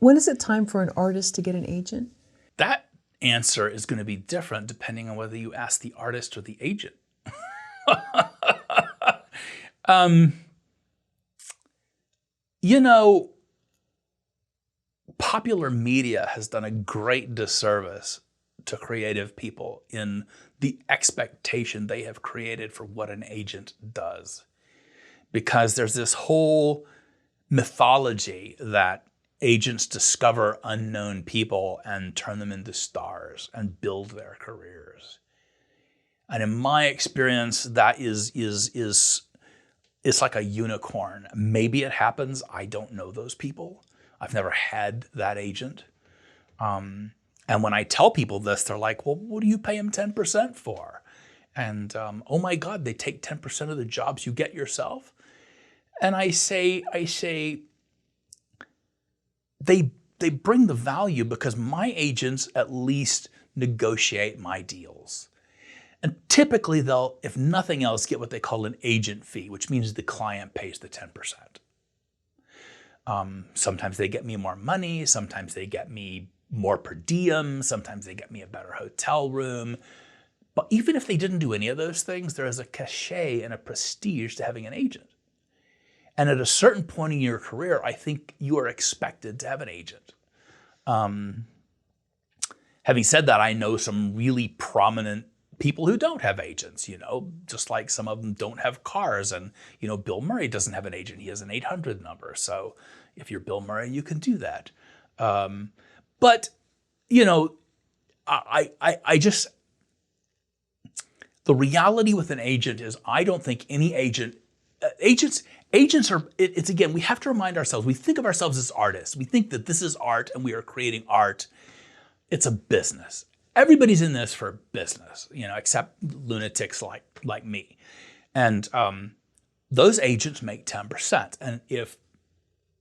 When is it time for an artist to get an agent? That answer is going to be different depending on whether you ask the artist or the agent. You know, popular media has done a great disservice to creative people in the expectation they have created for what an agent does. Because there's this whole mythology that agents discover unknown people and turn them into stars and build their careers. And in my experience, that it's like a unicorn. Maybe it happens. I don't know those people. I've never had that agent. And when I tell people this, they're like, well, what do you pay them 10% for? And oh my God, they take 10% of the jobs you get yourself. And I say, they bring the value because my agents at least negotiate my deals. And typically they'll, if nothing else, get what they call an agent fee, which means the client pays the 10%. Sometimes they get me more money, sometimes they get me more per diem, sometimes they get me a better hotel room. But even if they didn't do any of those things, there is a cachet and a prestige to having an agent. And at a certain point in your career, I think you are expected to have an agent. Having said that, I know some really prominent people who don't have agents, you know, just like some of them don't have cars. And, you know, Bill Murray doesn't have an agent. He has an 800 number. So if you're Bill Murray, you can do that. But, you know, I just, the reality with an agent is I don't think any agent, agents are, it's again, we have to remind ourselves, we think of ourselves as artists. We think that this is art and we are creating art. It's a business. Everybody's in this for business, you know, except lunatics like me. And those agents make 10%. And if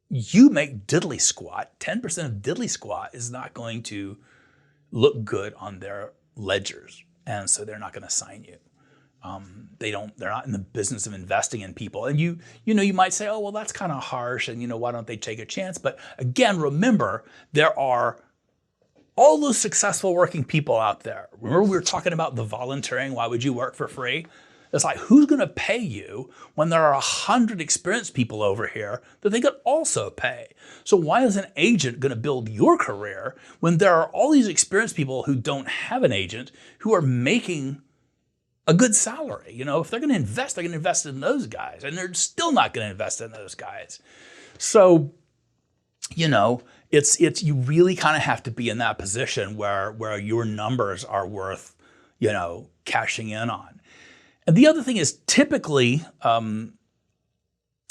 you make diddly squat, 10% of diddly squat is not going to look good on their ledgers. And so they're not going to sign you. They're not in the business of investing in people. And you know, you might say, oh, well, that's kind of harsh. And, you know, why don't they take a chance? But again, remember, there are all those successful working people out there. Remember we were talking about the volunteering, why would you work for free? It's like, who's going to pay you when there are 100 experienced people over here that they could also pay? So why is an agent going to build your career when there are all these experienced people who don't have an agent who are making a good salary? You know, if they're going to invest, they're going to invest in those guys, and they're still not going to invest in those guys. So, you know, it's you really kind of have to be in that position where your numbers are worth, you know, cashing in on. And the other thing is typically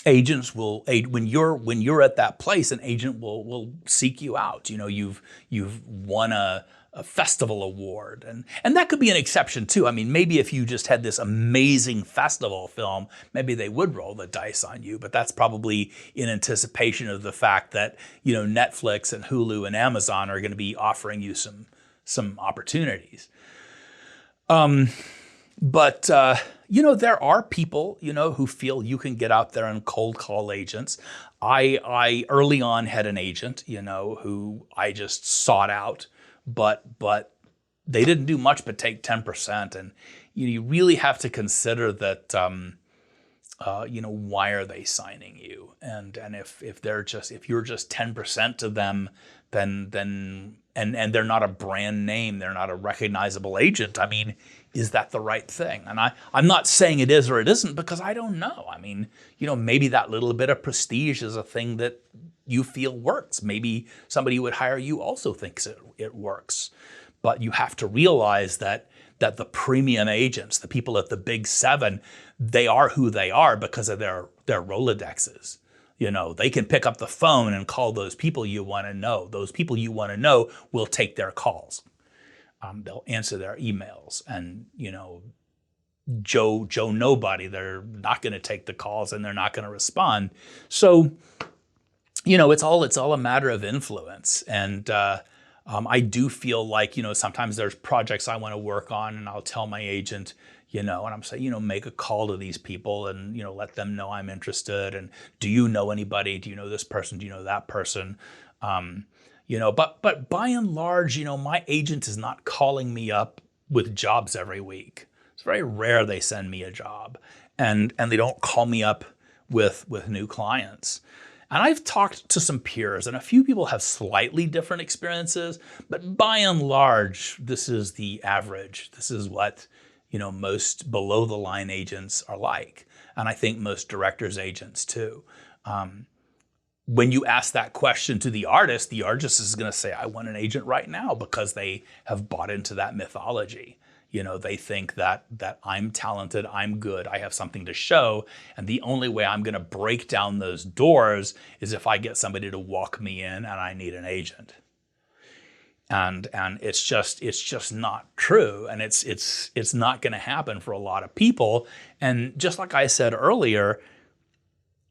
agents will, when you're at that place, an agent will seek you out. You know, you've won a festival award, and that could be an exception too. I mean, maybe if you just had this amazing festival film, maybe they would roll the dice on you, but that's probably in anticipation of the fact that, you know, Netflix and Hulu and Amazon are going to be offering you some opportunities. But you know, there are people, you know, who feel you can get out there and cold call agents. I early on had an agent, you know, who I just sought out, but they didn't do much but take 10%. And you really have to consider that, you know, why are they signing you? And if you're just 10% to them, then they're not a brand name, they're not a recognizable agent. I mean, is that the right thing? And I'm not saying it is or it isn't because I don't know. I mean, you know, maybe that little bit of prestige is a thing that you feel works. Maybe somebody who would hire you also thinks it works. But you have to realize that the premium agents, the people at the big seven, they are who they are because of their Rolodexes. You know, they can pick up the phone and call those people you want to know. Those people you want to know will take their calls. They'll answer their emails. And, you know, Joe Nobody, they're not going to take the calls and they're not going to respond. So, you know, it's all a matter of influence. And I do feel like, you know, sometimes there's projects I want to work on and I'll tell my agent, you know, and I'm saying, you know, make a call to these people and, you know, let them know I'm interested. And do you know anybody? Do you know this person? Do you know that person? But by and large, my agent is not calling me up with jobs every week. It's very rare they send me a job, and they don't call me up with new clients. And I've talked to some peers, and a few people have slightly different experiences, but by and large, this is the average. This is what, most below the line agents are like. And I think most directors' agents too. When you ask that question to the artist is going to say, I want an agent right now, because they have bought into that mythology. They think that I'm talented, I'm good, I have something to show, and the only way I'm going to break down those doors is if I get somebody to walk me in, and I need an agent. And it's just not true, and it's not going to happen for a lot of people. And just like I said earlier,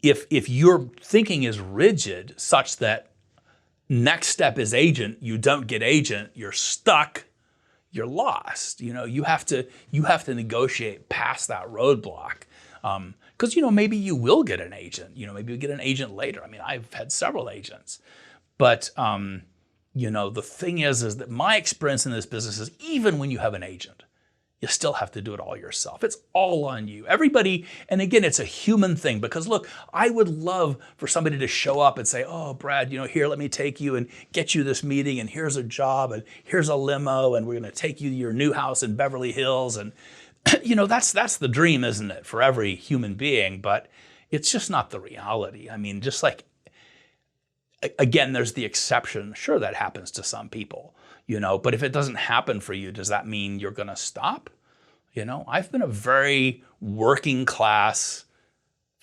if your thinking is rigid such that next step is agent, you don't get agent, you're stuck, you're lost. You have to negotiate past that roadblock. Because maybe you will get an agent. Maybe you'll get an agent later. I mean, I've had several agents. But the thing is that my experience in this business is, even when you have an agent, you still have to do it all yourself. It's all on you. Everybody, and again, it's a human thing, because look, I would love for somebody to show up and say, oh, Brad, here, let me take you and get you this meeting, and here's a job, and here's a limo, and we're going to take you to your new house in Beverly Hills. And, that's the dream, isn't it, for every human being? But it's just not the reality. I mean, just like, again, there's the exception. Sure, that happens to some people. But if it doesn't happen for you, does that mean you're going to stop? I've been a very working class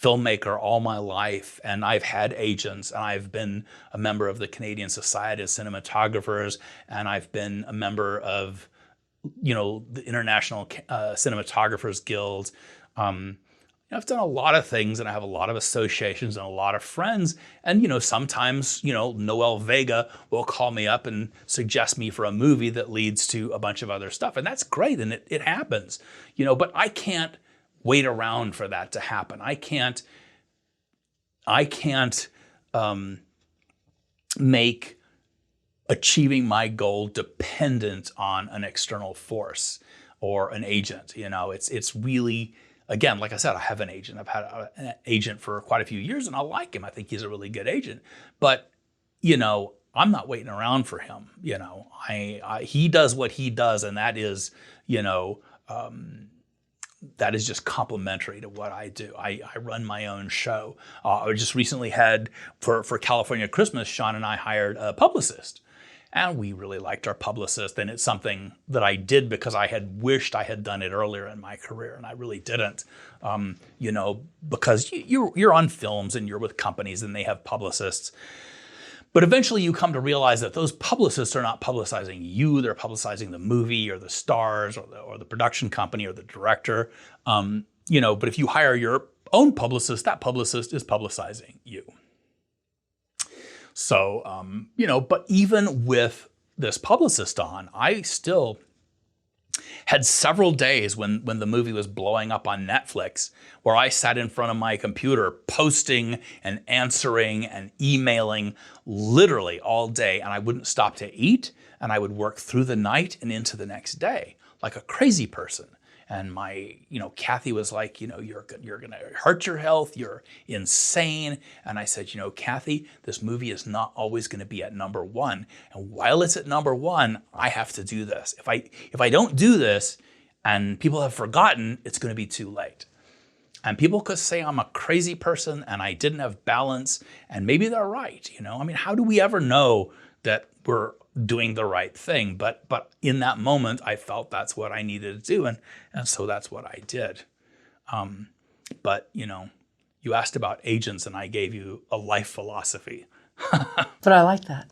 filmmaker all my life, and I've had agents, and I've been a member of the Canadian Society of Cinematographers, and I've been a member of, the International Cinematographers Guild. I've done a lot of things, and I have a lot of associations and a lot of friends. And, sometimes, Noel Vega will call me up and suggest me for a movie that leads to a bunch of other stuff. And that's great. And it happens, but I can't wait around for that to happen. I can't make achieving my goal dependent on an external force or an agent. It's really, again, like I said, I have an agent. I've had an agent for quite a few years, and I like him. I think he's a really good agent. But, I'm not waiting around for him. He does what he does, and that is, that is just complementary to what I do. I run my own show. I just recently had, for California Christmas, Sean and I hired a publicist. And we really liked our publicist, and it's something that I did because I had wished I had done it earlier in my career, and I really didn't. Because you're on films and you're with companies and they have publicists. But eventually you come to realize that those publicists are not publicizing you, they're publicizing the movie or the stars or the production company or the director. But if you hire your own publicist, that publicist is publicizing you. So, but even with this publicist on, I still had several days when the movie was blowing up on Netflix where I sat in front of my computer posting and answering and emailing literally all day, and I wouldn't stop to eat, and I would work through the night and into the next day like a crazy person. And my, Kathy was like, you're going to hurt your health. You're insane. And I said, Kathy, this movie is not always going to be at number one. And while it's at number one, I have to do this. If I don't do this and people have forgotten, it's going to be too late. And people could say I'm a crazy person and I didn't have balance. And maybe they're right. How do we ever know that we're doing the right thing? But in that moment, I felt that's what I needed to do. And so that's what I did. But you asked about agents and I gave you a life philosophy. But I like that.